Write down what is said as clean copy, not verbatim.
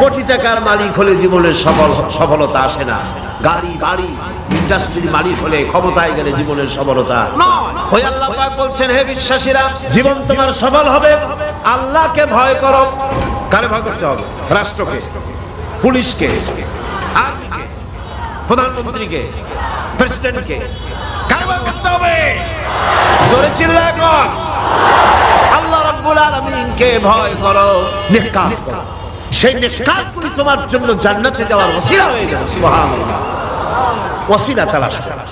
কোটি টাকার মালিক হলে জীবনের সফলতা আসে না। গাড়ি বাড়ি ইন্ডাস্ট্রির মালিক হলে, ক্ষমতায় গেলে জীবনের সফলতা নয়। ওই আল্লাহ পাক বলছেন, হে বিশ্বাসীরা, জীবন তোমার সফল হবে আল্লাহকে ভয় করো। কারে ভয় করতে হবে? রাষ্ট্রকে, পুলিশকে, আর্মিকে, প্রধানমন্ত্রীকে, প্রেসিডেন্টকে। কারে ভয় করতে হবে? জোরে চিল্লায় কর, আল্লাহ রাব্বুল আলামিনকে ভয় করো, নেক কাজ করো। সেই নেক কাজগুলি তোমার জন্য জান্নাতে যাওয়ার ওসিলা হয়ে যাবে। সুবহানাল্লাহ। ওসিলা তালাশ করো।